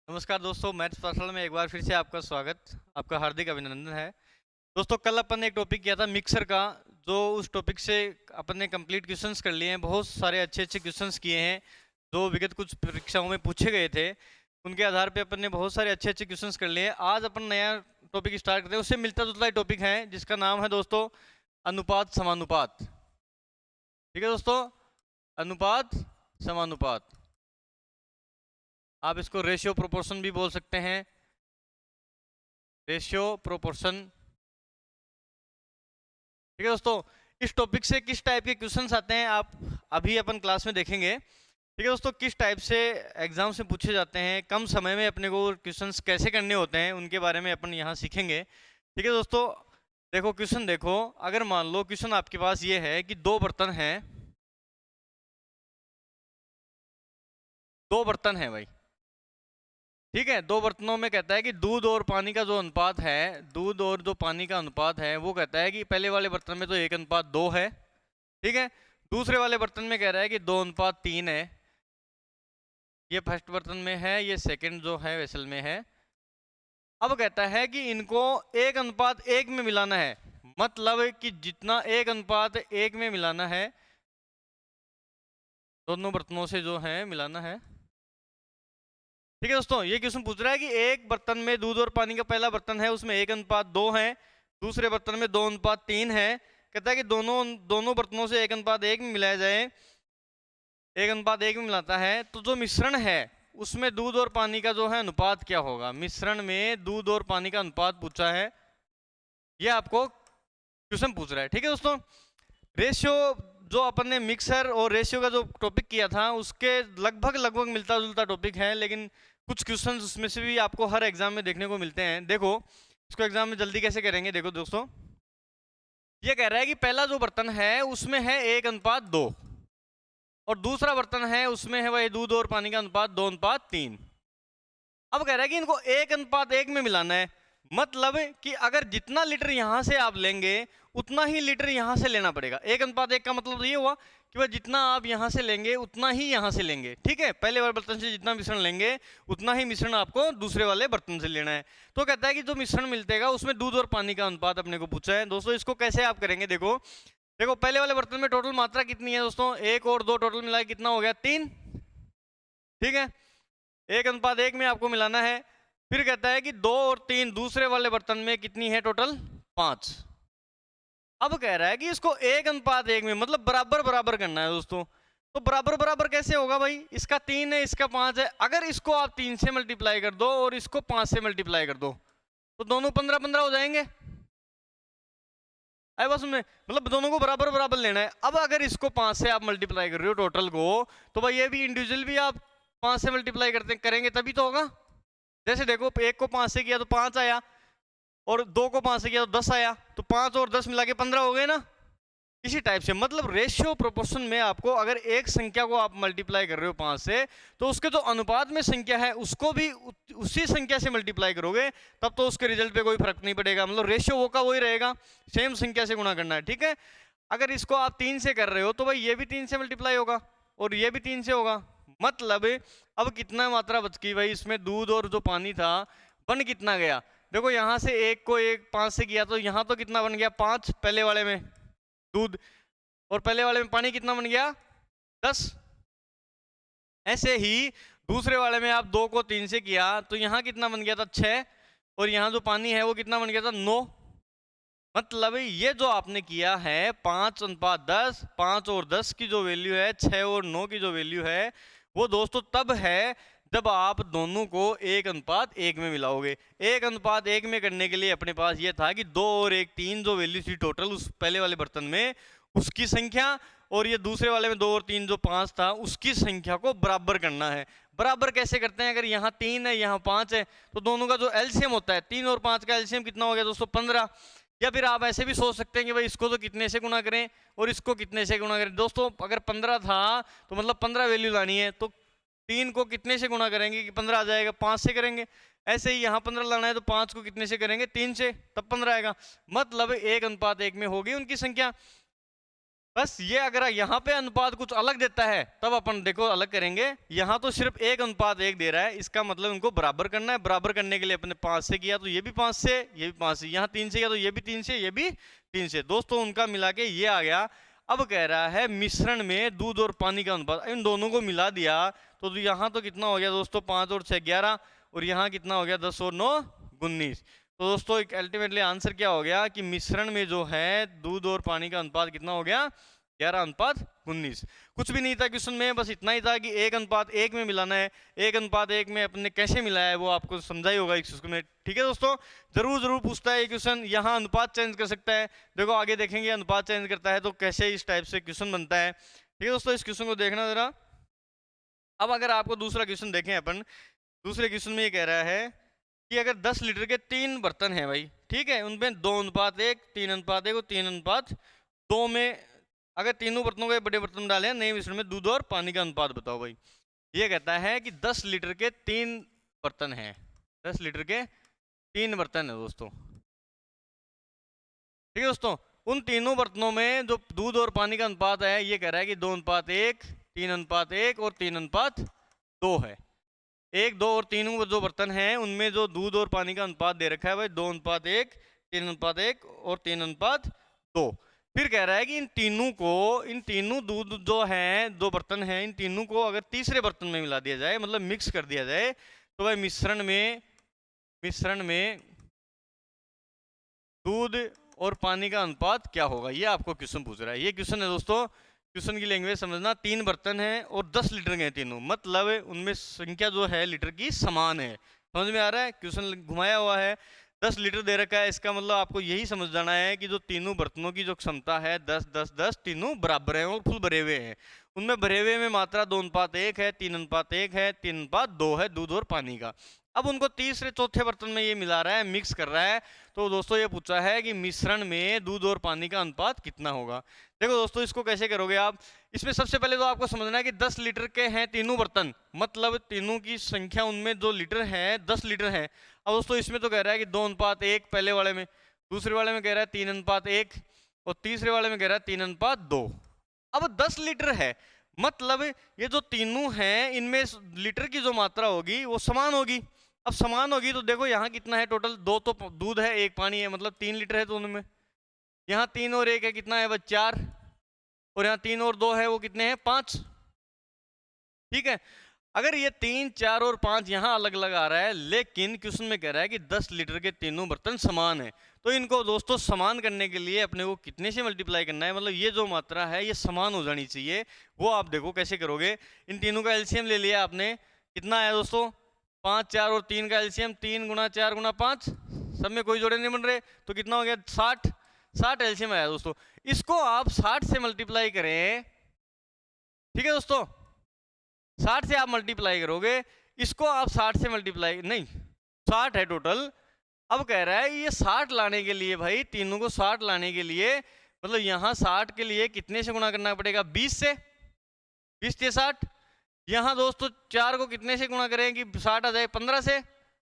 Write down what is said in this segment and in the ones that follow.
नमस्कार दोस्तों, मैथ्स पाठशाला में एक बार फिर से आपका स्वागत, आपका हार्दिक अभिनंदन है। दोस्तों, कल अपन ने एक टॉपिक किया था मिक्सर का, जो उस टॉपिक से अपन ने कंप्लीट क्वेश्चंस कर लिए हैं। बहुत सारे अच्छे अच्छे क्वेश्चंस किए हैं जो विगत कुछ परीक्षाओं में पूछे गए थे। उनके आधार पे अपन ने बहुत सारे अच्छे अच्छे क्वेश्चंस कर लिए हैं। आज अपन नया टॉपिक स्टार्ट करते हैं, उससे मिलता जुलता टॉपिक है जिसका नाम है दोस्तों अनुपात समानुपात। ठीक है दोस्तों, अनुपात समानुपात। आप इसको रेशियो प्रोपोर्शन भी बोल सकते हैं, रेशियो प्रोपोर्शन। ठीक है दोस्तों, इस टॉपिक से किस टाइप के क्वेश्चंस आते हैं आप अभी अपन क्लास में देखेंगे। ठीक है दोस्तों, किस टाइप से एग्जाम से पूछे जाते हैं, कम समय में अपने को क्वेश्चंस कैसे करने होते हैं, उनके बारे में अपन यहाँ सीखेंगे। ठीक है दोस्तों, देखो क्वेश्चन देखो। अगर मान लो क्वेश्चन आपके पास ये है कि दो बर्तन है भाई। ठीक है, दो बर्तनों में कहता है कि दूध और पानी का जो अनुपात है, दूध और जो पानी का अनुपात है, वो कहता है कि पहले वाले बर्तन में तो 1:2 है। ठीक है, दूसरे वाले बर्तन में कह रहा है कि 2:3 है। ये फर्स्ट बर्तन में है, ये सेकंड जो है वेसल में है। अब कहता है कि इनको 1:1 में मिलाना है, मतलब कि जितना 1:1 में मिलाना है, दोनों बर्तनों से जो है मिलाना है। ठीक है दोस्तों, ये क्वेश्चन पूछ रहा है कि एक बर्तन में दूध और पानी का पहला बर्तन है, उसमें 1:2 है, दूसरे बर्तन में 2:3 है। कहता है कि दोनों दोनों बर्तनों से 1:1 में मिलाया जाए। 1:1 में मिलाता है तो जो मिश्रण है उसमें दूध और पानी का जो है अनुपात क्या होगा। मिश्रण में दूध और पानी का अनुपात पूछा है, ये आपको क्वेश्चन पूछ रहा है। ठीक है दोस्तों, रेशियो जो अपन ने मिक्सर और रेशियो का जो टॉपिक किया था उसके लगभग लगभग मिलता जुलता टॉपिक है, लेकिन कुछ क्वेश्चंस उसमें से भी आपको हर एग्जाम में देखने को मिलते हैं। देखो इसको एग्जाम में जल्दी कैसे करेंगे। देखो दोस्तों, ये कह रहा है कि पहला जो बर्तन है उसमें है 1:2 और दूसरा बर्तन है उसमें है वही दूध और पानी का अनुपात 2:3। अब कह रहा है कि इनको 1:1 में मिलाना है, मतलब कि अगर जितना लीटर यहां से आप लेंगे उतना ही लीटर यहां से लेना पड़ेगा। 1:1 का मतलब ये हुआ कि वह जितना आप यहां से लेंगे उतना ही यहां से लेंगे। ठीक है, पहले वाले बर्तन से जितना मिश्रण लेंगे उतना ही मिश्रण आपको दूसरे वाले बर्तन से लेना है। तो कहता है कि जो मिश्रण मिलतेगा उसमें दूध और पानी का अनुपात अपने को पूछा है। दोस्तों इसको कैसे आप करेंगे, देखो देखो पहले वाले बर्तन में टोटल मात्रा कितनी है दोस्तों, 1 और 2 टोटल मिला कितना हो गया, 3। ठीक है, 1:1 में आपको मिलाना है। फिर कहता है कि 2 और 3 दूसरे वाले बर्तन में कितनी है, टोटल 5। अब कह रहा है कि इसको 1:1 में मतलब बराबर बराबर करना है दोस्तों। तो बराबर बराबर कैसे होगा भाई, इसका 3 है इसका 5 है, अगर इसको आप 3 से मल्टीप्लाई कर दो और इसको 5 से मल्टीप्लाई कर दो तो दोनों 15-15 हो जाएंगे। आई बस में मतलब दोनों को बराबर बराबर लेना है। अब अगर इसको 5 से आप मल्टीप्लाई कर रहे हो टोटल को, तो भाई ये भी इंडिविजुअल भी आप 5 से मल्टीप्लाई करते करेंगे तभी तो होगा। जैसे देखो, एक को 5 से किया तो 5 आया, और 2 को 5 से किया तो 10 आया, तो 5 और 10 मिला के 15 हो गए ना। इसी टाइप से मतलब रेशियो प्रोपोर्शन में आपको अगर एक संख्या को आप मल्टीप्लाई कर रहे हो 5 से, तो उसके जो अनुपात में संख्या है उसको भी उसी संख्या से मल्टीप्लाई करोगे, तब तो उसके रिजल्ट पे कोई फर्क नहीं पड़ेगा। मतलब रेशियो वो का वही रहेगा, सेम संख्या से गुणा करना है। ठीक है, अगर इसको आप 3 से कर रहे हो तो भाई ये भी 3 से मल्टीप्लाई होगा और ये भी 3 से होगा। मतलब अब कितना मात्रा बच गई भाई, इसमें दूध और जो पानी था बन कितना गया। देखो यहां से एक को 5 से किया तो यहां तो कितना बन गया, 5 पहले वाले में दूध, और पहले वाले में पानी कितना बन गया, 10। ऐसे ही दूसरे वाले में आप 2 को 3 से किया तो यहां कितना बन गया था, 6, और यहां जो पानी है वो कितना बन गया था, 9। मतलब ये जो आपने किया है 5:10, 5 और 10 की जो वैल्यू है, 6 और 9 की जो वैल्यू है, वो दोस्तों तब है जब आप दोनों को 1:1 में मिलाओगे। 1:1 में करने के लिए अपने पास ये था कि 2 और 1 3 जो वैल्यू थी टोटल उस पहले वाले बर्तन में, उसकी संख्या, और ये दूसरे वाले में 2 और 3 जो 5 था उसकी संख्या को बराबर करना है। बराबर कैसे करते हैं, अगर यहाँ 3 है यहाँ 5 है तो दोनों का जो एलसीएम होता है, 3 और 5 का एलसीएम कितना हो गया दोस्तों, 15। या फिर आप ऐसे भी सोच सकते हैं कि भाई इसको तो कितने से गुणा करें और इसको कितने से गुणा करें। दोस्तों अगर 15 था तो मतलब 15 वैल्यू लानी है, तो 3 को कितने से गुणा करेंगे कि 15 आ जाएगा, 5 से करेंगे। ऐसे ही यहाँ 15 लाना है तो 5 को कितने से करेंगे, 3 से, तब 15 आएगा। मतलब 1:1 में होगी उनकी संख्या। बस ये अगर यहाँ पे अनुपात कुछ अलग देता है तब अपन देखो अलग करेंगे। यहाँ तो सिर्फ 1:1 दे रहा है, इसका मतलब इनको बराबर करना है। बराबर करने के लिए अपने 5 से किया तो ये भी 5 से, ये भी 5 से, यहाँ 3 से किया तो ये भी 3 से, ये भी 3 से। दोस्तों उनका मिला के ये आ गया। अब कह रहा है मिश्रण में दूध और पानी का अनुपात, इन दोनों को मिला दिया तो यहाँ तो कितना हो गया दोस्तों, 5 और 6 11, और यहाँ कितना हो गया 10 और 9 19। तो दोस्तों एक अल्टीमेटली आंसर क्या हो गया कि मिश्रण में जो है दूध और पानी का अनुपात कितना हो गया, 11:19। कुछ भी नहीं था क्वेश्चन में, बस इतना ही था कि 1:1 में मिलाना है। 1:1 में अपने कैसे मिलाया है वो आपको समझा ही होगा इस क्वेश्चन में। ठीक है दोस्तों, जरूर पूछता है ये क्वेश्चन। यहाँ अनुपात चेंज कर सकता है, देखो आगे देखेंगे अनुपात चेंज करता है तो कैसे इस टाइप से क्वेश्चन बनता है। ठीक है दोस्तों, इस क्वेश्चन को देखना जरा। अब अगर आपको दूसरा क्वेश्चन देखें अपन, दूसरे क्वेश्चन में ये कह रहा है कि अगर 10 लीटर के 3 बर्तन हैं भाई, ठीक है, उनमें 2:1, 3:1 और 3:2 में अगर तीनों बर्तनों के बड़े बर्तन डाले हैं नए मिश्रण में दूध और पानी का अनुपात बताओ भाई। ये कहता है कि 10 लीटर के 3 बर्तन हैं, 10 लीटर के 3 बर्तन है दोस्तों। ठीक है दोस्तों, उन तीनों बर्तनों में जो दूध और पानी का अनुपात है ये कह रहा है कि 2:1, 3:1 और 3:2 है। 1, 2 और 3 जो बर्तन हैं उनमें जो दूध और पानी का अनुपात दे रखा है भाई 2:1, 3:1 और 3:2। फिर कह रहा है कि इन तीनों दूध जो हैं, 2 बर्तन हैं, इन तीनों को अगर तीसरे बर्तन में मिला दिया जाए, मतलब मिक्स कर दिया जाए, तो भाई मिश्रण में दूध और पानी का अनुपात क्या होगा, ये आपको क्वेश्चन पूछ रहा है। ये क्वेश्चन है दोस्तों, क्वेश्चन की लैंग्वेज समझना। 3 बर्तन हैं और 10 लीटर के हैं तीनों, मतलब उनमें संख्या जो है लीटर की समान है। समझ में आ रहा है, क्वेश्चन घुमाया हुआ है। 10 लीटर दे रखा है, इसका मतलब आपको यही समझ जाना है कि जो तीनों बर्तनों की जो क्षमता है 10 10 10, तीनों बराबर हैं और फुल भरे हुए हैं। उनमें भरे हुए में मात्रा 2:1 है, 3:1 है, 3:2 है दूध और पानी का। अब उनको तीसरे चौथे बर्तन में ये मिला रहा है, मिक्स कर रहा है। तो दोस्तों ये पूछा है कि मिश्रण में दूध और पानी का अनुपात कितना होगा। देखो दोस्तों इसको कैसे करोगे आप, इसमें सबसे पहले तो आपको समझना है कि 10 लीटर के हैं तीनों बर्तन, मतलब तीनों की संख्या उनमें जो लीटर है 10 लीटर है। अब दोस्तों इसमें तो कह रहा है कि 2:1 पहले वाले में, दूसरे वाले में कह रहा है 3:1 और तीसरे वाले में कह रहा है 3:2। अब 10 लीटर है, मतलब ये जो तीनों हैं इनमें लीटर की जो मात्रा होगी वो समान होगी। अब समान होगी तो देखो यहाँ कितना है टोटल, 2 तो दूध है 1 पानी है, मतलब 3 लीटर है दोनों में। यहाँ 3 और 1 है, कितना है बस 4, और यहाँ 3 और 2 है वो कितने हैं 5। ठीक है, अगर ये 3 4 और 5 यहाँ अलग अलग आ रहा है, लेकिन क्वेश्चन में कह रहा है कि 10 लीटर के तीनों बर्तन समान है, तो इनको दोस्तों समान करने के लिए अपने को कितने से मल्टीप्लाई करना है, मतलब ये जो मात्रा है ये समान हो जानी चाहिए। वो आप देखो कैसे करोगे। इन तीनों का एलसीएम ले लिया आपने, कितना आया दोस्तों 5 4 और 3 का एलसीएम 3 × 4 × 5, सब में कोई जोड़े नहीं बन रहे, तो कितना हो गया 60 एलसीएम आया दोस्तों। इसको आप 60 से मल्टीप्लाई करें, ठीक है दोस्तों, 60 से आप मल्टीप्लाई करोगे, इसको आप 60 से मल्टीप्लाई नहीं, 60 है टोटल। अब कह रहा है ये 60 लाने के लिए भाई, तीनों को 60 लाने के लिए, मतलब यहाँ 60 के लिए कितने से गुणा करना पड़ेगा 20 से, 20 से 60। यहाँ दोस्तों 4 को कितने से गुणा करें कि 60 आ जाए 15 से,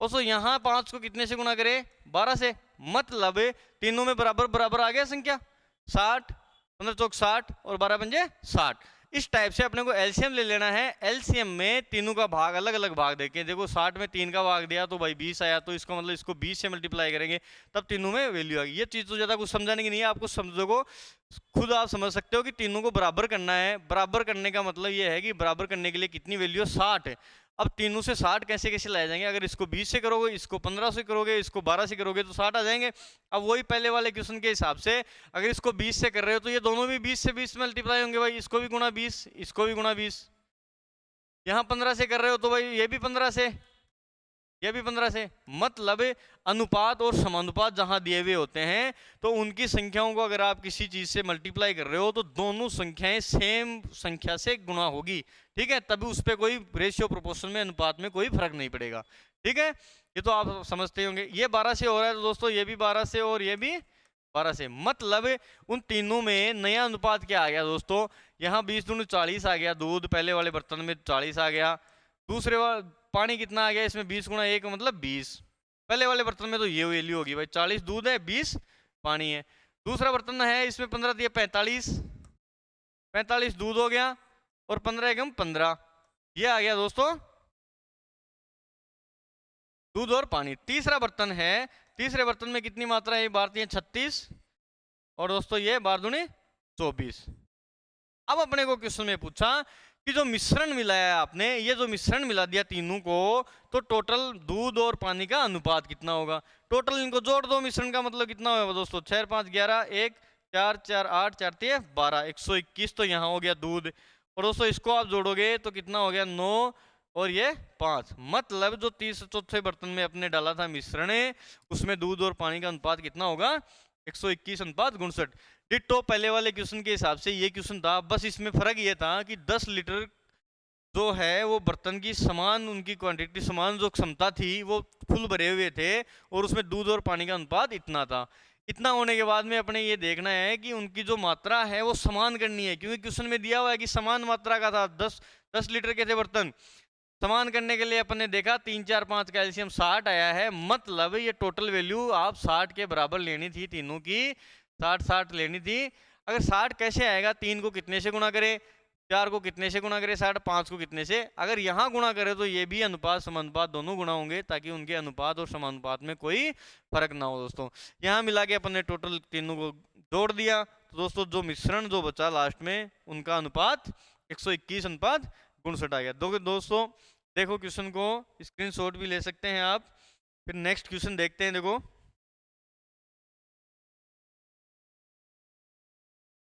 और तो यहाँ 5 को कितने से गुणा करें 12 से, मतलब तीनों में बराबर बराबर आ गया संख्या 60, 15 चौक 60 और 12 पंजे 60। इस टाइप से अपने को एलसीएम ले लेना है। एलसीएम में तीनों का भाग अलग अलग भाग देके, देखो 60 में 3 का भाग दिया तो भाई 20 आया, तो इसका मतलब इसको 20 से मल्टीप्लाई करेंगे तब तीनों में वैल्यू आ गई। ये चीज़ तो ज़्यादा कुछ समझाने की नहीं है, आपको समझोगे खुद आप समझ सकते हो कि तीनों को बराबर करना है। बराबर करने का मतलब ये है कि बराबर करने के लिए कितनी वैल्यू है 60 है। अब तीनों से 60 कैसे कैसे लाए जाएंगे, अगर इसको 20 से करोगे, इसको 15 से करोगे, इसको 12 से करोगे तो 60 आ जाएंगे। अब वही पहले वाले क्वेश्चन के हिसाब से अगर इसको 20 से कर रहे हो तो ये दोनों भी 20 से 20 मल्टीप्लाई होंगे भाई, इसको भी गुणा 20, इसको भी गुणा 20। यहाँ 15 से कर रहे हो तो भाई ये भी 15 से, ये भी 15 से, मतलब अनुपात और समानुपात जहां दिए हुए होते हैं तो उनकी संख्याओं को अगर आप किसी चीज से मल्टीप्लाई कर रहे हो तो दोनों संख्याएं सेम संख्या से गुणा होगी। ठीक है, तभी उस पर कोई रेशियो प्रोपोर्शन में अनुपात में कोई फर्क नहीं पड़ेगा। ठीक है, ये तो आप समझते होंगे। ये 12 से हो रहा है तो दोस्तों ये भी 12 से और ये भी 12 से, मतलब उन तीनों में नया अनुपात क्या आ गया दोस्तों, यहाँ 20 दूनी 40 आ गया, दूध पहले वाले बर्तन में 40 आ गया, दूसरे वाले पानी कितना आ गया इसमें 20 × 1 मतलब 20। पहले वाले बर्तन में तो ये वैल्यू होगी भाई 40 दूध है 20 पानी है। दूसरा बर्तन है इसमें 15 दिया 45, 45 दूध हो गया और 15 एकम 15, ये आ गया दोस्तों दूध और पानी। तीसरा बर्तन है, तीसरे बर्तन में कितनी मात्रा है भारतीय 36 और दोस्तों ये 12 × 24। अब अपने को क्वेश्चन में पूछा कि जो मिश्रण मिलाया आपने, ये जो मिश्रण मिला दिया तीनों को, तो टोटल दूध और पानी का अनुपात कितना होगा। टोटल इनको जोड़ दो, मिश्रण का मतलब कितना होगा दोस्तों 6 5 11 1 4 4 8 4 3 12 121, तो यहाँ हो गया दूध। और दोस्तों इसको आप जोड़ोगे तो कितना हो गया 9 और ये 5, मतलब जो चौथे बर्तन में अपने डाला था मिश्रण उसमें दूध और पानी का अनुपात कितना होगा 121:69। डिट्टो पहले वाले क्वेश्चन के हिसाब से ये क्वेश्चन था, बस इसमें फर्क ये था कि 10 लीटर जो है वो बर्तन की समान, उनकी क्वांटिटी समान, जो क्षमता थी वो फुल भरे हुए थे और उसमें दूध और पानी का अनुपात इतना था। इतना होने के बाद में अपने ये देखना है कि उनकी जो मात्रा है वो समान करनी है, क्योंकि क्वेश्चन में दिया हुआ है कि समान मात्रा का था, 10 लीटर के थे बर्तन। समान करने के लिए अपन ने देखा 3 4 5 कैल्शियम 60 आया है, मतलब ये टोटल वैल्यू आप 60 के बराबर लेनी थी, तीनों की 60 लेनी थी। अगर 60 कैसे आएगा, 3 को कितने से गुणा करें, 4 को कितने से गुणा करें 60, 5 को कितने से, अगर यहाँ गुणा करें तो ये भी अनुपात समानुपात दोनों गुणा होंगे, ताकि उनके अनुपात और समानुपात में कोई फर्क ना हो दोस्तों। यहाँ मिला के अपन ने टोटल तीनों को जोड़ दिया, तो दोस्तों जो मिश्रण जो बचा लास्ट में उनका अनुपात 121:69 आ गया। दोस्तों देखो क्वेश्चन को स्क्रीनशॉट भी ले सकते हैं आप। फिर नेक्स्ट क्वेश्चन देखते हैं।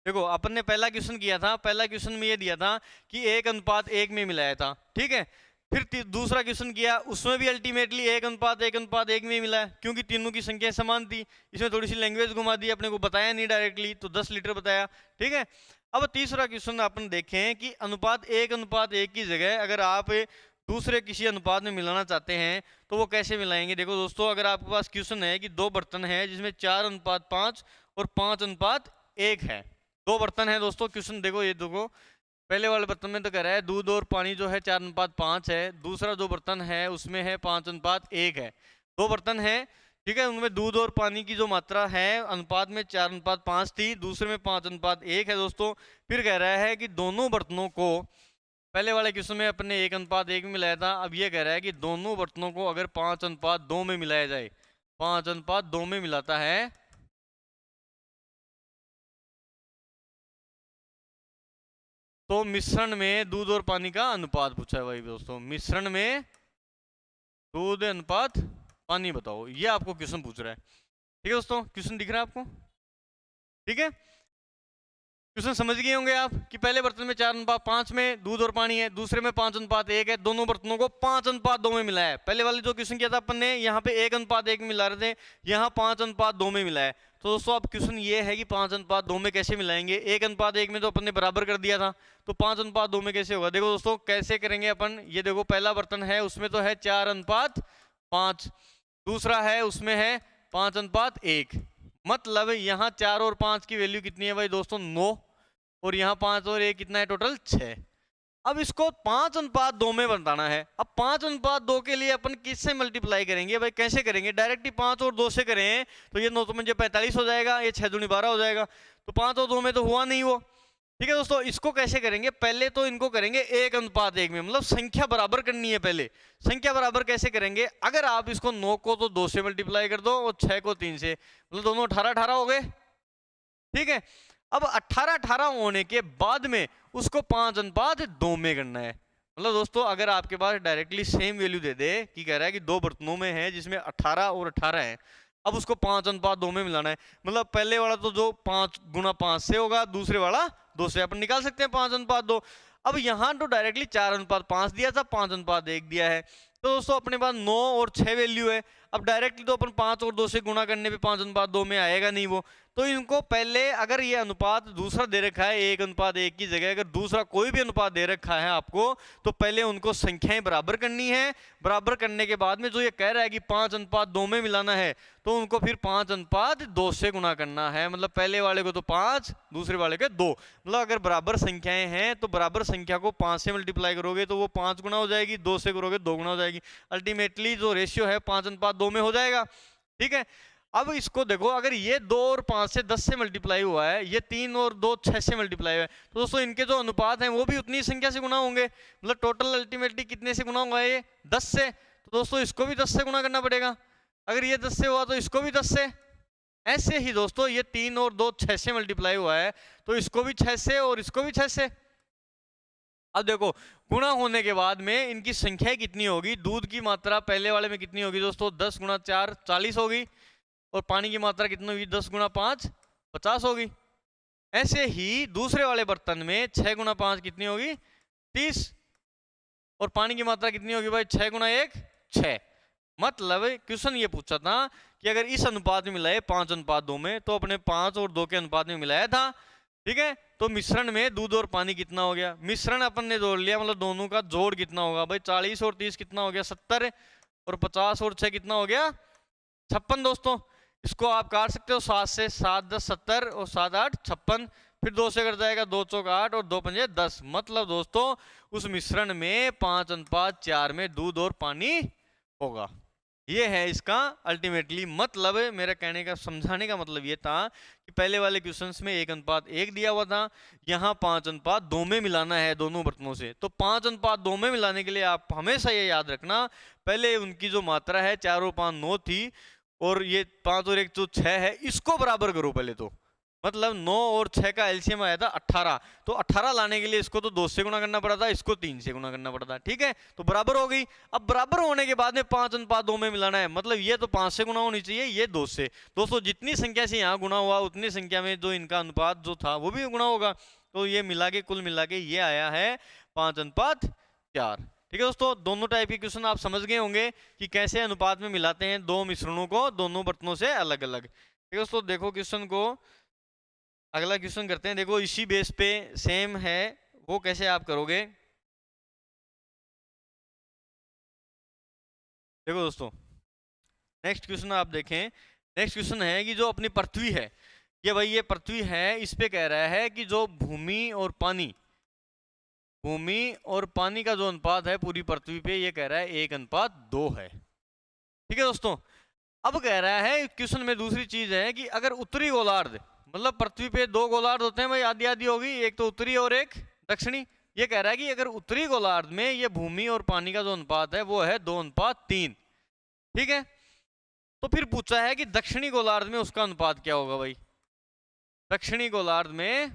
देखो अपन ने पहला क्वेश्चन किया था, पहला क्वेश्चन में ये दिया था कि 1:1 में मिलाया था, ठीक है। फिर दूसरा क्वेश्चन किया, उसमें भी अल्टीमेटली 1:1 में मिला है, क्योंकि तीनों की संख्या समान थी। इसमें थोड़ी सी लैंग्वेज घुमा दी, अपने को बताया नहीं डायरेक्टली, तो 10 लीटर बताया, ठीक है। अब तीसरा क्वेश्चन अपन देखें कि अनुपात 1:1 की जगह अगर आप दूसरे किसी अनुपात में मिलाना चाहते हैं तो वो कैसे मिलाएंगे। देखो दोस्तों, अगर आपके पास क्वेश्चन है कि 2 बर्तन है जिसमें 4:5 और 5:1 है, 2 बर्तन है दोस्तों। क्वेश्चन देखो, ये देखो पहले वाले बर्तन में तो कह रहा है दूध और पानी जो है 4:5 है, दूसरा जो बर्तन है उसमें है 5:1 है। 2 बर्तन है, ठीक है, उनमें दूध और पानी की जो मात्रा है अनुपात में 4:5 थी, दूसरे में 5:1 है दोस्तों। फिर कह रहा है कि दोनों बर्तनों को, पहले वाले क्वेश्चन में अपने 1:1 में मिलाया था, अब ये कह रहा है कि दोनों बर्तनों को अगर 5:2 में मिलाया जाए, 5:2 में मिलाता है तो मिश्रण में दूध और पानी का अनुपात पूछा है भाई दोस्तों। मिश्रण में दूध अनुपात पानी बताओ, ये आपको क्वेश्चन पूछ रहा है, ठीक है दोस्तों। क्वेश्चन दिख रहा है आपको, ठीक है। क्वेश्चन समझ गए होंगे आप कि पहले बर्तन में 4:5 में दूध और पानी है, दूसरे में 5:1 है, दोनों बर्तनों को 5:2 में मिला है। पहले वाले जो क्वेश्चन किया था अपन ने, यहाँ पे 1:1 में मिला रहे थे, यहाँ 5:2 में मिला है। तो दोस्तों अब क्वेश्चन ये है कि 5:2 में कैसे मिलाएंगे। 1:1 में तो अपन ने बराबर कर दिया था, तो 5:2 में कैसे होगा। देखो दोस्तों कैसे करेंगे अपन, ये देखो पहला बर्तन है उसमें तो है 4:5, दूसरा है उसमें है 5:1, मतलब यहाँ 4 और 5 की वैल्यू कितनी है भाई दोस्तों 9, और यहाँ 5 और 1 कितना है टोटल 6। अब इसको 5:2 में बताना है। अब 5:2 के लिए अपन किससे मल्टीप्लाई करेंगे भाई, कैसे करेंगे। डायरेक्टली 5 और 2 से करें तो ये 9 तो मुझे 45 हो जाएगा, ये 6 दूनी 12 हो जाएगा, तो 5 और 2 में तो हुआ नहीं वो, ठीक है दोस्तों। इसको कैसे करेंगे, पहले तो इनको करेंगे 1:1 में, मतलब संख्या बराबर करनी है। पहले संख्या बराबर कैसे करेंगे, अगर आप इसको 9 को तो 2 से मल्टीप्लाई कर दो और 6 को 3 से, मतलब दोनों 18 हो गए, ठीक है। अब 18 होने के बाद में उसको 5:2 में करना है। मतलब दोस्तों अगर आपके पास डायरेक्टली सेम वैल्यू दे दे कि कह रहा है कि 2 बर्तनों में है जिसमें 18 और 18 है, अब उसको 5:2 में मिलाना है, मतलब पहले वाला तो जो 5 × 5 से होगा, दूसरे वाला 2 से, अपन निकाल सकते हैं 5:2। अब यहाँ तो डायरेक्टली 4:5 दिया था, 5:1 दिया है, तो दोस्तों अपने पास 9 और 6 वैल्यू है। अब डायरेक्टली तो अपन 5 और 2 से गुणा करने पे 5:2 में आएगा नहीं वो, तो इनको पहले, अगर ये अनुपात दूसरा दे रखा है 1:1 की जगह अगर दूसरा कोई भी अनुपात दे रखा है आपको, तो पहले उनको संख्याएं बराबर करनी है। बराबर करने के बाद में जो ये कह रहा है कि 5:2 में मिलाना है, तो उनको फिर 5:2 से गुणा करना है, मतलब पहले वाले को तो 5, दूसरे वाले के 2, मतलब अगर बराबर संख्याएं हैं तो बराबर संख्या को 5 से मल्टीप्लाई करोगे तो वो 5 गुना हो जाएगी, 2 से करोगे 2 गुना हो जाएगी, अल्टीमेटली जो रेशियो है 5:2 में हो जाएगा, ठीक है। अब इसको देखो, अगर ये 2 और 5 से 10 से मल्टीप्लाई हुआ है, ये 3 और 2 6 से मल्टीप्लाई हुआ है, तो दोस्तों इनके जो अनुपात हैं वो भी उतनी संख्या से गुना होंगे। मतलब टोटल अल्टीमेटली कितने से गुना होगा, ये 10 से। तो दोस्तों इसको भी 10 से गुना करना पड़ेगा। अगर ये 10 से हुआ तो इसको भी 10 से। ऐसे ही दोस्तों ये 3 और 2 6 से मल्टीप्लाई हुआ है, तो इसको भी 6 से और इसको भी 6 से। अब देखो गुणा होने के बाद में इनकी संख्या कितनी होगी। दूध की मात्रा पहले वाले में कितनी होगी दोस्तों, 10 गुणा 4 40 होगी, और पानी की मात्रा कितनी होगी, 10 गुणा 5 50 होगी। ऐसे ही दूसरे वाले बर्तन में 6 गुणा 5 कितनी होगी, 30, और पानी की मात्रा कितनी होगी भाई, 6 गुणा 1 6। मतलब क्वेश्चन ये पूछा था कि अगर इस अनुपात में मिलाए 5 अनुपात 2 में, तो अपने 5 और 2 के अनुपात में मिलाया था, ठीक है। तो मिश्रण में दूध और पानी कितना हो गया, मिश्रण अपन ने जोड़ लिया, मतलब दोनों का जोड़ कितना होगा भाई, 40 और 30 कितना हो गया, 70, और 50 और 6 कितना हो गया, 56। दोस्तों इसको आप काट सकते हो 7 से, 7 10 70 और 7 8 56, फिर 2 से कट जाएगा, 2 चौक 8 और 2 पंजे 10। मतलब दोस्तों उस मिश्रण में 5 अनुपात 4 में दूध और पानी होगा। ये है इसका अल्टीमेटली मतलब। मेरा कहने का समझाने का मतलब ये था कि पहले वाले क्वेश्चंस में 1 अनुपात 1 दिया हुआ था, यहाँ 5 अनुपात 2 में मिलाना है दोनों बर्तनों से। तो 5 अनुपात 2 में मिलाने के लिए आप हमेशा ये याद रखना, पहले उनकी जो मात्रा है 4 और 5 9 थी, और ये 5 और 1 जो 6 है, इसको बराबर करो पहले। तो मतलब 9 और 6 का एलसीएम आया था 18, तो 18 लाने के लिए इसको तो 2 से गुना करना पड़ा था, इसको 3 से गुना करना पड़ा था, ठीक है। तो बराबर हो गई। अब बराबर होने के बाद में 5 अनुपात 2 में मिलाना है, मतलब ये तो 5 से गुना होनी चाहिए, ये 2 से। दोस्तों जितनी संख्या से यहाँ गुना हुआ उतनी संख्या में जो इनका अनुपात जो था वो भी गुना होगा। तो ये मिला के कुल मिला के ये आया है 5 अनुपात 4। ठीक है दोस्तों, दोनों टाइप के क्वेश्चन आप समझ गए होंगे कि कैसे अनुपात में मिलाते हैं दो मिश्रणों को दोनों बर्तनों से अलग अलग। ठीक है दोस्तों, देखो क्वेश्चन को, अगला क्वेश्चन करते हैं। देखो इसी बेस पे सेम है, वो कैसे आप करोगे। देखो दोस्तों नेक्स्ट क्वेश्चन आप देखें। नेक्स्ट क्वेश्चन है कि जो अपनी पृथ्वी है, ये भाई ये पृथ्वी है, इस पे कह रहा है कि जो भूमि और पानी का जो अनुपात है पूरी पृथ्वी पे, ये कह रहा है 1:2 है। ठीक है दोस्तों, अब कह रहा है क्वेश्चन में दूसरी चीज है कि अगर उत्तरी गोलार्ध, मतलब पृथ्वी पे 2 गोलार्ध होते हैं भाई, आधी आधी होगी, एक तो उत्तरी और एक दक्षिणी। ये कह रहा है कि अगर उत्तरी गोलार्ध में ये भूमि और पानी का जो अनुपात है वो है 2:3। ठीक है, तो फिर पूछा है कि दक्षिणी गोलार्ध में उसका अनुपात क्या होगा भाई। दक्षिणी गोलार्ध में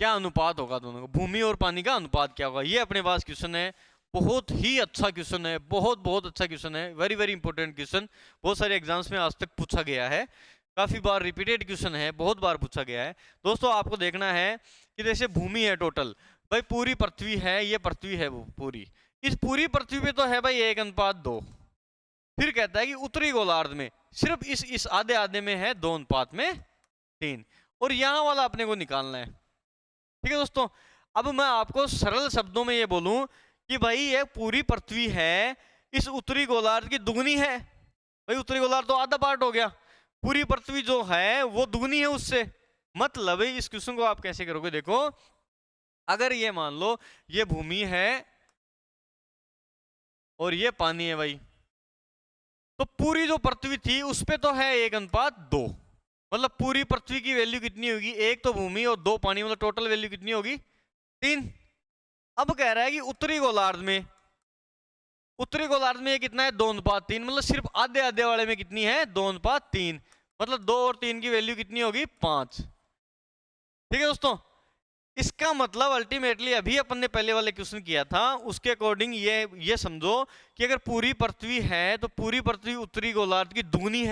क्या अनुपात होगा दोनों का, भूमि और पानी का अनुपात क्या होगा। ये अपने पास क्वेश्चन है, बहुत ही अच्छा क्वेश्चन है, बहुत अच्छा क्वेश्चन है, वेरी वेरी इंपॉर्टेंट क्वेश्चन। बहुत सारे एग्जाम्स में आज तक पूछा गया है, काफी बार रिपीटेड क्वेश्चन है, बहुत बार पूछा गया है। दोस्तों आपको देखना है कि जैसे भूमि है टोटल भाई, पूरी पृथ्वी है, ये पृथ्वी है वो पूरी, इस पूरी पृथ्वी पे तो है भाई 1:2। फिर कहता है कि उत्तरी गोलार्ध में सिर्फ इस आधे आधे में है 2:3, और यहां वाला अपने को निकालना है। ठीक है दोस्तों, अब मैं आपको सरल शब्दों में ये बोलूं कि भाई ये पूरी पृथ्वी है, इस उत्तरी गोलार्ध की दुगनी है। भाई उत्तरी गोलार्ध तो आधा पार्ट हो गया, पूरी पृथ्वी जो है वो दुगनी है उससे। मतलब इस क्वेश्चन को आप कैसे करोगे, देखो अगर ये मान लो ये भूमि है और ये पानी है भाई, तो पूरी जो पृथ्वी थी उस पे तो है 1:2। मतलब पूरी पृथ्वी की वैल्यू कितनी होगी, एक तो भूमि और 2 पानी, मतलब टोटल वैल्यू कितनी होगी 3। अब कह रहा है कि उत्तरी गोलार्ध में ये कितना है 2:3, मतलब सिर्फ आधे आधे वाले में कितनी है 2:3, मतलब 2 और 3 की वैल्यू कितनी होगी 5। ठीक है दोस्तों, इसका मतलब अल्टीमेटली अभी अपन ने पहले वाले क्वेश्चन किया था उसके अकॉर्डिंग ये समझो कि अगर पूरी पृथ्वी है तो पूरी पृथ्वी उत्तरी गोलार्ध की दुगनी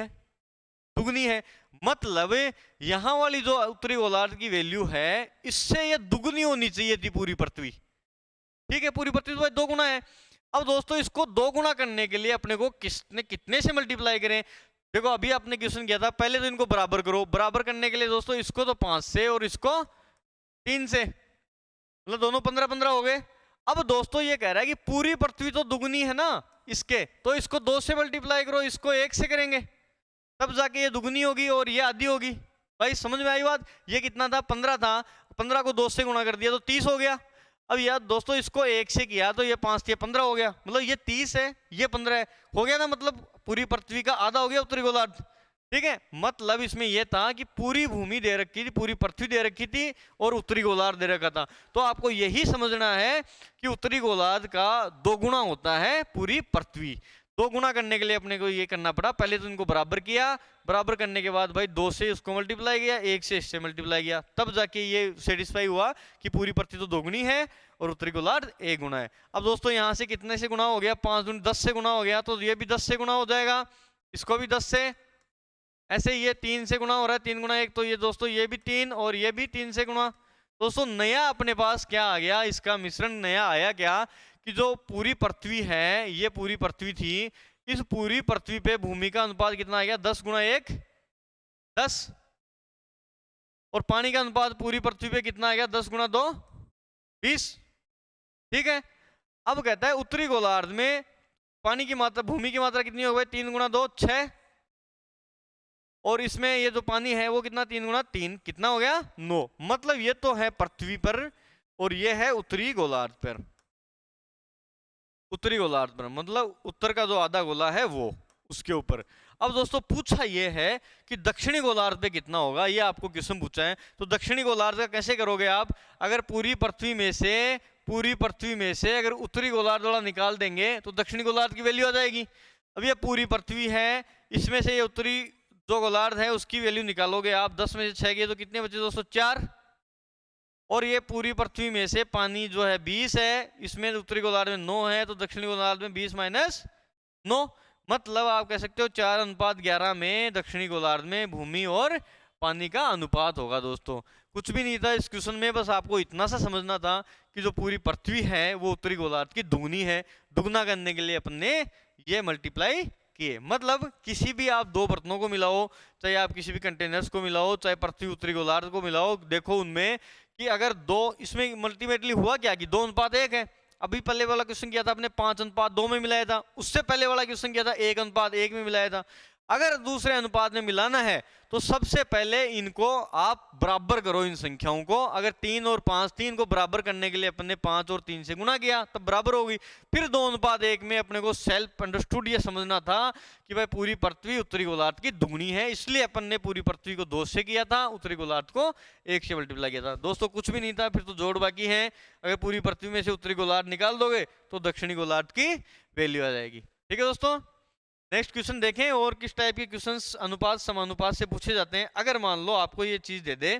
है। मतलब यहां वाली जो उत्तरी गोलार्ध की वैल्यू है इससे ये दुगनी होनी चाहिए थी पूरी पृथ्वी। ठीक है, पूरी पृथ्वी तो 2 गुना है। अब दोस्तों इसको 2 गुना करने के लिए अपने को कितने से मल्टीप्लाई करें। देखो अभी आपने क्वेश्चन किया था, पहले तो इनको बराबर करो। बराबर करने के लिए दोस्तों इसको तो 5 से और इसको 3 से, मतलब दोनों 15-15 हो गए। अब दोस्तों ये कह रहा है कि पूरी पृथ्वी तो दुगनी है ना इसके, तो इसको 2 से मल्टीप्लाई करो, इसको 1 से करेंगे तब जाके ये दुगनी होगी और ये आधी होगी। भाई समझ में आई बात। ये कितना था 15 था, 15 को 2 से गुणा कर दिया तो 30 हो गया। अब यार दोस्तों इसको 1 से किया तो ये 5 से 15 हो गया, मतलब ये 30 है ये 15 है, हो गया ना, मतलब पूरी पृथ्वी का आधा हो गया उत्तरी गोलार्ध। ठीक है, मतलब इसमें यह था कि पूरी भूमि दे रखी थी, पूरी पृथ्वी दे रखी थी और उत्तरी गोलार्ध दे रखा था। तो आपको यही समझना है कि उत्तरी गोलार्ध का 2 गुना होता है पूरी पृथ्वी। 2 गुना करने के लिए अपने को ये करना पड़ा, पहले तो इनको बराबर किया, बराबर करने के बाद भाई 2 से इसको मल्टीप्लाई किया, 1 से इससे मल्टीप्लाई किया, तब जाके ये सेटिस्फाई हुआ कि पूरी पृथ्वी तो 2 गुनी है और उत्तरी गोलार्ध 1 गुना है। अब दोस्तों यहाँ से कितने से गुना हो गया, 5 दूनी 10 से गुना हो गया, तो ये भी 10 से गुना हो जाएगा, इसको भी 10 से, ऐसे ये 3 से गुना हो रहा है, 3 गुना 1, तो ये दोस्तों ये भी 3 और ये भी 3 से गुना। दोस्तों नया अपने पास क्या आ गया, इसका मिश्रण नया आया क्या, कि जो पूरी पृथ्वी है, ये पूरी पृथ्वी थी, इस पूरी पृथ्वी पे भूमि का अनुपात कितना आ गया, 10 गुना 1 10, और पानी का अनुपात पूरी पृथ्वी पे कितना आ गया, 10 गुना 2 20। ठीक है, अब कहता है उत्तरी गोलार्ध में पानी की मात्रा, भूमि की मात्रा कितनी हो गई, 3 गुना 2 6, और इसमें ये जो पानी है वो कितना, 3 गुना 3 कितना हो गया 9। मतलब ये तो है पृथ्वी पर और ये है उत्तरी गोलार्ध पर, उत्तरी गोलार्ध पर मतलब उत्तर का जो आधा गोला है वो उसके ऊपर। अब दोस्तों पूछा ये है कि दक्षिणी गोलार्ध पे कितना होगा, ये आपको क्वेश्चन पूछा है। तो दक्षिणी गोलार्ध का कैसे करोगे आप, अगर पूरी पृथ्वी में से अगर उत्तरी गोलार्ध वाला निकाल देंगे तो दक्षिणी गोलार्ध की वैल्यू आ जाएगी। अब ये पूरी पृथ्वी है, इसमें से ये उत्तरी जो गोलार्ध है उसकी वैल्यू निकालोगे आप, 10 में से 6 गए तो कितने बचे दोस्तों 4, और ये पूरी पृथ्वी में से पानी जो है 20 है, इसमें उत्तरी गोलार्ध में 9 है, तो दक्षिणी गोलार्ध में 20 माइनस 9, मतलब आप कह सकते हो 4:11 में दक्षिणी गोलार्ध में भूमि और पानी का अनुपात होगा। दोस्तों कुछ भी नहीं था इस क्वेश्चन में, बस आपको इतना सा समझना था कि जो पूरी पृथ्वी है वो उत्तरी गोलार्ध की दुगनी है। दुगना करने के लिए अपन ने ये मल्टीप्लाई किए, मतलब किसी भी आप 2 बर्तनों को मिलाओ, चाहे आप किसी भी कंटेनर्स को मिलाओ, चाहे पृथ्वी उत्तरी गोलार्ध को मिलाओ, देखो उनमें कि अगर 2, इसमें अल्टीमेटली हुआ क्या कि 2:1 है। अभी पहले वाला क्वेश्चन किया था आपने 5:2 में मिलाया था, उससे पहले वाला क्वेश्चन किया था 1:1 में मिलाया था। अगर दूसरे अनुपात में मिलाना है तो सबसे पहले इनको आप बराबर करो, इन संख्याओं को। अगर 3 और 5, 3 को बराबर करने के लिए अपन ने 5 और 3 से गुना किया तब बराबर होगी। फिर 2:1 में अपने को सेल्फ अंडरस्टूड ये समझना था कि भाई पूरी पृथ्वी उत्तरी गोलार्ध की दुगनी है, इसलिए अपन ने पूरी पृथ्वी को 2 से किया था, उत्तरी गोलार्ध को 1 से मल्टीप्लाई किया था। दोस्तों कुछ भी नहीं था, फिर तो जोड़ बाकी है। अगर पूरी पृथ्वी में से उत्तरी गोलार्ध निकाल दोगे तो दक्षिणी गोलार्ध की वैल्यू आ जाएगी। ठीक है दोस्तों, नेक्स्ट क्वेश्चन देखें और किस टाइप के क्वेश्चंस अनुपात समानुपात से पूछे जाते हैं। अगर मान लो आपको ये चीज दे दे,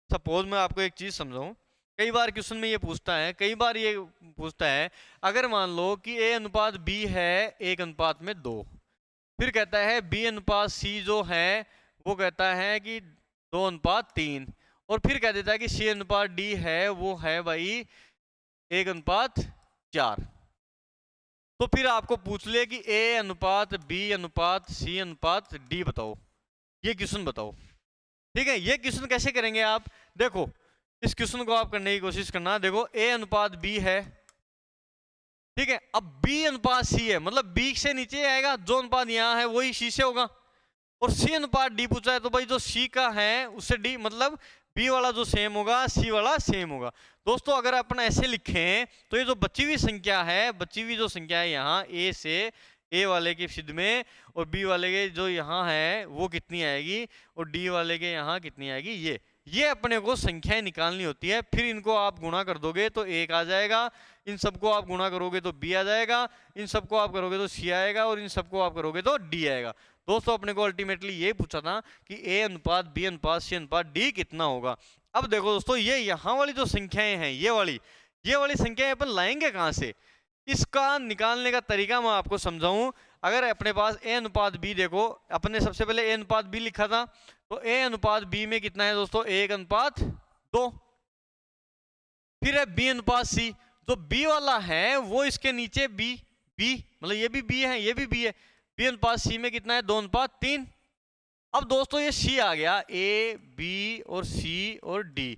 सपोज मैं आपको एक चीज समझाऊं, कई बार क्वेश्चन में ये पूछता है, कई बार ये पूछता है अगर मान लो कि A:B है 1:2, फिर कहता है B:C जो है वो कहता है कि 2:3, और फिर कह देता है कि C:D है वो है भाई 1:4। तो फिर आपको पूछ ले कि A:B:C:D बताओ, ये क्वेश्चन बताओ। ठीक है, ये क्वेश्चन कैसे करेंगे आप, देखो इस क्वेश्चन को आप करने की कोशिश करना। देखो A:B है, ठीक है, अब B:C है, मतलब B से नीचे आएगा, जो अनुपात यहाँ है वही C से होगा, और C:D पूछा है तो भाई जो C का है उससे D, मतलब B वाला जो सेम होगा C वाला सेम होगा। दोस्तों अगर अपन ऐसे लिखें तो ये जो बची हुई संख्या है, बची हुई जो संख्या है यहाँ A से, A वाले के सिद्ध में और B वाले के जो यहाँ है वो कितनी आएगी, और D वाले के यहाँ कितनी आएगी, ये अपने को संख्याएं निकालनी होती है। फिर इनको आप गुणा कर दोगे तो 1 आ जाएगा, इन सबको आप गुणा करोगे तो B आ जाएगा, इन सबको आप करोगे तो C आएगा, और इन सबको आप करोगे तो D आएगा। दोस्तों अपने को अल्टीमेटली ये पूछा था कि A:B:C:D कितना होगा। अब देखो दोस्तों ये यहाँ वाली जो संख्याएं हैं, ये वाली संख्याएं अपन लाएंगे कहाँ से, इसका निकालने का तरीका मैं आपको समझाऊं। अगर अपने पास A:B, देखो अपने सबसे पहले A:B लिखा था, तो A:B में कितना है दोस्तों 1:2, फिर है B:C, जो B वाला है वो इसके नीचे B, मतलब ये भी B है, ये भी B है, B:C में कितना है 2:3। अब दोस्तों ये C आ गया, A, B और C और D।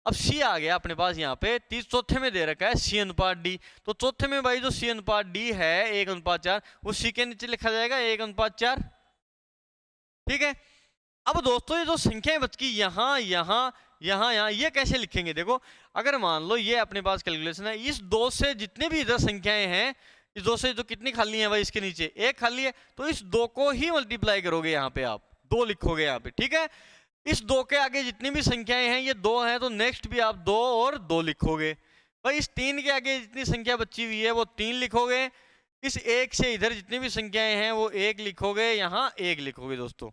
अब C आ गया अपने पास यहाँ पे, चौथे में दे रखा है C:D, तो चौथे में भाई जो C:D है 1:4, वो C के नीचे लिखा जाएगा 1:4। ठीक है, अब दोस्तों ये जो संख्याएं बच गई यहाँ, यहाँ ये कैसे लिखेंगे? देखो अगर मान लो ये अपने पास कैलकुलेशन है, इस 2 से जितने भी इधर संख्याएं हैं, इस 2 से जो कितनी खाली है भाई, इसके नीचे 1 खाली है, तो इस 2 को ही मल्टीप्लाई करोगे, यहाँ पे आप 2 लिखोगे यहाँ पे, ठीक है। इस 2 के आगे जितनी भी संख्याएं हैं, ये 2 हैं, तो नेक्स्ट भी आप 2 और 2 लिखोगे भाई। इस 3 के आगे जितनी संख्या बची हुई है वो 3 लिखोगे। इस 1 से इधर जितनी भी संख्याएं हैं वो 1 लिखोगे, यहाँ 1 लिखोगे। दोस्तों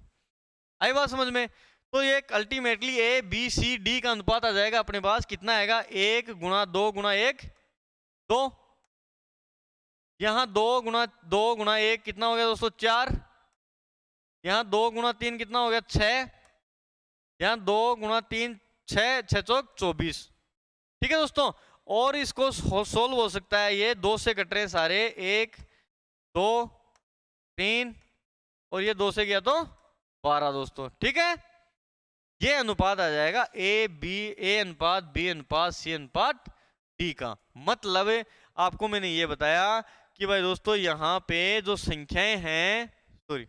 आई बात समझ में? तो ये ultimately A B C D का अनुपात आ जाएगा अपने पास, कितना आएगा? 1 गुणा 2 गुणा 1 2, यहाँ 2 गुणा 2 गुणा 1 कितना हो गया दोस्तों? 4, यहाँ 2 गुणा 3 कितना हो गया? 6, यहाँ 2 गुणा 3 6, 6 चौक 24, ठीक है दोस्तों। और इसको सोल्व हो सकता है, ये 2 से कट रहे हैं सारे, 1 2 3 और ये 2 से गया तो 12 दोस्तों, ठीक है। ये अनुपात आ जाएगा ए अनुपात बी अनुपात सी अनुपात डी का। मतलब आपको मैंने ये बताया कि भाई दोस्तों यहाँ पे जो संख्याएं हैं, सॉरी,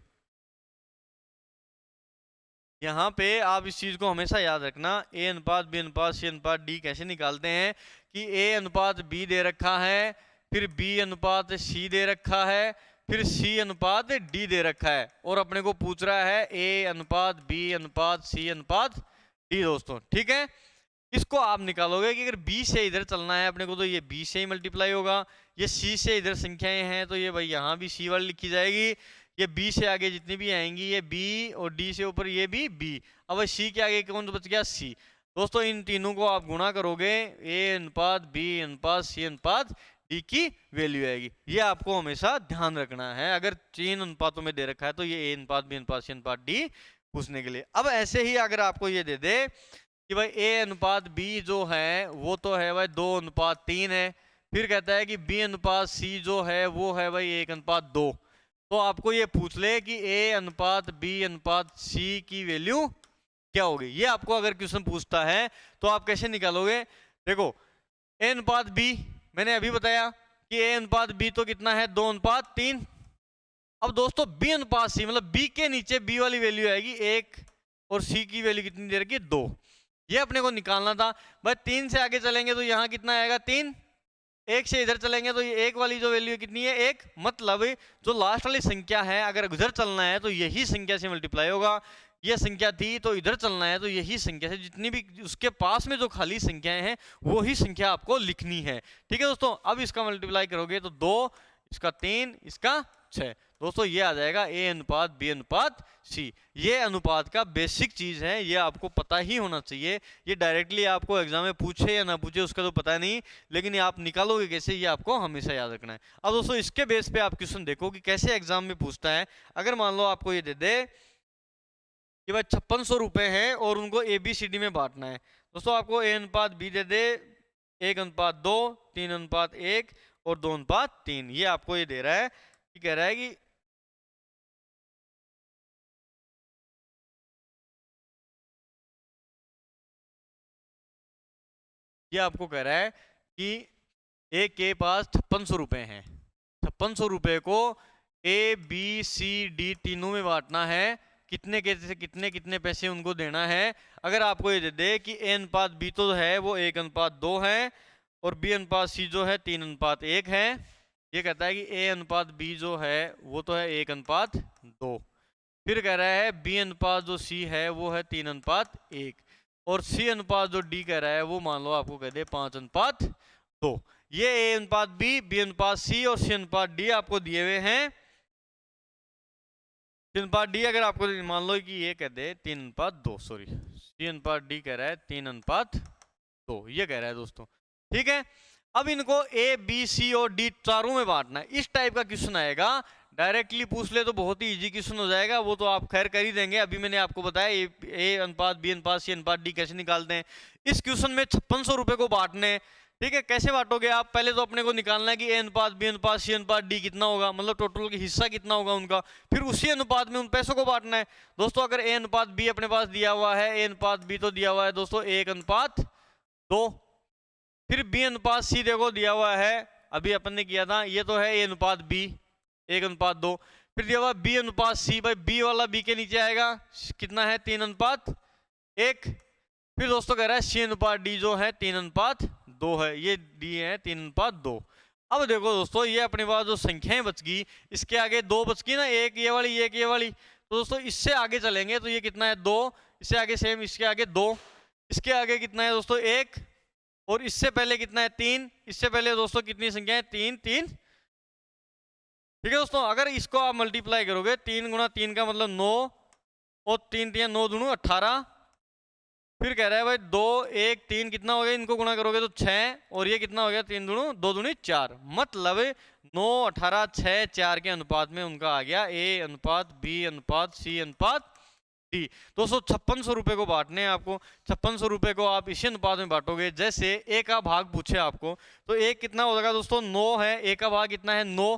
यहाँ पे आप इस चीज को हमेशा याद रखना, ए अनुपात बी अनुपात सी अनुपात डी कैसे निकालते हैं कि ए अनुपात बी दे रखा है, फिर बी अनुपात सी दे रखा है, फिर सी अनुपात डी दे रखा है, और अपने को पूछ रहा है ए अनुपात बी अनुपात सी अनुपात डी दोस्तों, ठीक है। इसको आप निकालोगे कि अगर बी से इधर चलना है अपने को, तो ये बी से ही मल्टीप्लाई होगा। ये सी से इधर संख्याएं हैं तो ये भाई यहाँ भी सी वाली लिखी जाएगी। ये बी से आगे जितनी भी आएंगी ये बी, और डी से ऊपर ये भी बी। अब भाई सी के आगे कौन बच गया? सी। दोस्तों इन तीनों को आप गुणा करोगे, ए अनुपात बी अनुपात सी अनुपात डी की वैल्यू आएगी। ये आपको हमेशा ध्यान रखना है। अगर 3 अनुपातों में दे रखा है तो ये ए अनुपात बी अनुपात सी अनुपात डी पूछने के लिए। अब ऐसे ही अगर आपको ये दे दे कि भाई ए अनुपात बी जो है वो तो है भाई 2 अनुपात 3 है, फिर कहता है कि बी अनुपात सी जो है वो है भाई 1 अनुपात 2, तो आपको ये पूछ ले कि ए अनुपात बी अनुपात सी की वैल्यू क्या होगी। ये आपको अगर क्वेश्चन पूछता है तो आप कैसे निकालोगे? देखो ए अनुपात बी मैंने अभी बताया कि ए अनुपात बी तो कितना है? 2 अनुपात 3। अब दोस्तों बी अनुपात सी मतलब बी के नीचे बी वाली वैल्यू आएगी 1 और सी की वैल्यू कितनी दे रखी? 2। ये अपने को निकालना था भाई। 3 से आगे चलेंगे तो यहाँ कितना आएगा? 3। 1 से इधर चलेंगे तो ये 1 वाली जो वैल्यू कितनी है? 1। मतलब जो लास्ट वाली संख्या है अगर इधर चलना है तो यही संख्या से मल्टीप्लाई होगा। ये संख्या थी तो इधर चलना है तो यही संख्या से, जितनी भी उसके पास में जो खाली संख्याएं हैं वो ही संख्या आपको लिखनी है, ठीक है दोस्तों। अब इसका मल्टीप्लाई करोगे तो 2, इसका 3, इसका 6। दोस्तों ये आ जाएगा ए अनुपात बी अनुपात सी। ये अनुपात का बेसिक चीज है, ये आपको पता ही होना चाहिए। ये डायरेक्टली आपको एग्जाम में पूछे या ना पूछे उसका तो पता नहीं, लेकिन ये आप निकालोगे कैसे ये आपको हमेशा याद रखना है। अब दोस्तों इसके बेस पे आप क्वेश्चन देखो कि कैसे एग्जाम में पूछता है। अगर मान लो आपको ये दे दे कि भाई 5600 रुपए हैं और उनको ABCD में बांटना है। दोस्तों आपको ए अनुपात बी दे दे 1 अनुपात 2, 3 अनुपात 1 और 2 अनुपात 3। ये आपको ये दे रहा है कि कह रहा है कि ये आपको कह रहा है कि ए के पास 5600 रुपए हैं। 5600 रुपए को ABCD तीनों में बांटना है। कितने कितने कितने पैसे उनको देना है। अगर आपको ये दे दे कि ए अनुपात बी तो है वो 1 अनुपात 2 है और बी अनुपात सी जो है 3 अनुपात 1 है। ये कहता है कि ए अनुपात बी जो है वो तो है 1 अनुपात 2। फिर कह रहा है बी अनुपात जो सी है वो है 3 अनुपात 1 और सी अनुपात जो डी कह रहा है वो मान लो आपको कह दे 5 अनुपात 2। ये ए अनुपात बी अनुपात सी और सी अनुपात डी आपको दिए हुए हैं। 3 अनुपात डी अगर आपको मान लो कि ये कह दे 3 अनुपात 2, सॉरी सी अनुपात डी कह रहा है 3 अनुपात 2, ये कह रहा है दोस्तों, ठीक है। अब इनको ए बी सी और डी चारों में बांटना है। इस टाइप का क्वेश्चन आएगा, डायरेक्टली पूछ ले तो बहुत ही इजी क्वेश्चन हो जाएगा, वो तो आप खैर कर ही देंगे। अभी मैंने आपको बताया ए अनुपात बी अनुपात सी अनुपात डी कैसे निकालते हैं। इस क्वेश्चन में 5600 रुपए को बांटने, ठीक है। कैसे बांटोगे आप? पहले तो अपने को निकालना है कि ए अनुपात बी अनुपात सी अनुपात डी कितना होगा, मतलब टोटल का हिस्सा कितना होगा उनका। फिर उसी अनुपात में उन पैसों को बांटना है। दोस्तों अगर ए अनुपात बी अपने पास दिया हुआ है, ए अनुपात बी तो दिया हुआ है दोस्तों 1 अनुपात 2। फिर बी अनुपात सी देखो दिया हुआ है, अभी अपन ने किया था, ये तो है ए अनुपात बी 1 अनुपात 2। फिर दिया हुआ बी अनुपात सी, भाई बी वाला बी के नीचे आएगा कितना है 3 अनुपात 1। फिर दोस्तों कह रहा है सी अनुपात डी जो है 3:2 है, ये डी है 3:2। अब देखो दोस्तों ये अपने पास जो संख्याएं बच गई, इसके आगे दो बच गई ना, एक ये वाली एक ये वाली, तो दोस्तों इससे आगे चलेंगे तो ये कितना है 2, इससे आगे सेम, इसके आगे 2, इसके आगे कितना है दोस्तों 1, और इससे पहले कितना है 3, इससे पहले दोस्तों कितनी संख्या है 3 3। ठीक है दोस्तों, अगर इसको आप मल्टीप्लाई करोगे 3 गुणा 3 का मतलब 9, और 3 3 9 दूनी 18। फिर कह रहा है भाई 2 1 3 कितना हो गया, इनको गुणा करोगे तो 6, और ये कितना हो गया 3 दूनी 2 दूनी 4, मतलब 9 18 6 4 के अनुपात में उनका आ गया ए अनुपात बी अनुपात सी अनुपात डी। दोस्तों 5600 रुपए को बांटने हैं आपको, 5600 रुपए को आप इसी अनुपात में बांटोगे। जैसे ए का भाग पूछे आपको तो एक कितना हो जाएगा दोस्तों 9 है, ए का भाग कितना है 9,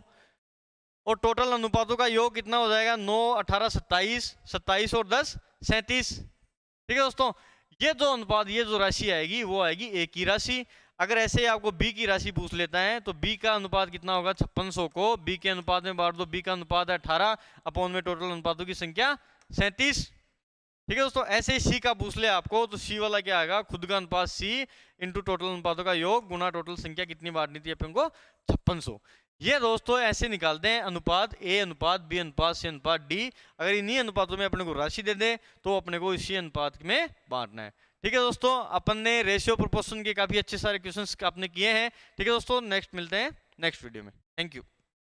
और टोटल अनुपातों का योग कितना हो जाएगा 9 18 27, 27 और 10 37। ठीक है दोस्तों, ये जो अनुपात, ये जो राशि आएगी वो आएगी ए की राशि। अगर ऐसे ही आपको बी की राशि पूछ लेता है तो बी का अनुपात कितना होगा, 5600 को बी के अनुपात में बांट दो, बी का अनुपात है 18 अपॉन में टोटल अनुपातों की संख्या 37। ठीक है दोस्तों, ऐसे ही सी का पूछ ले आपको तो सी वाला क्या आएगा, खुद का अनुपात सी इंटू टोटल अनुपातों का योग गुना टोटल संख्या कितनी बांटनी थी अपन को 5600। ये दोस्तों ऐसे निकालते हैं अनुपात ए अनुपात बी अनुपात सी अनुपात डी। अगर इन्हीं अनुपातों में अपने को राशि दे दे तो अपने को इसी अनुपात में बांटना है। ठीक है दोस्तों, अपन ने रेशियो प्रोपोर्शन के काफी अच्छे सारे क्वेश्चंस आपने किए हैं। ठीक है दोस्तों, नेक्स्ट मिलते हैं नेक्स्ट वीडियो में। Thank you.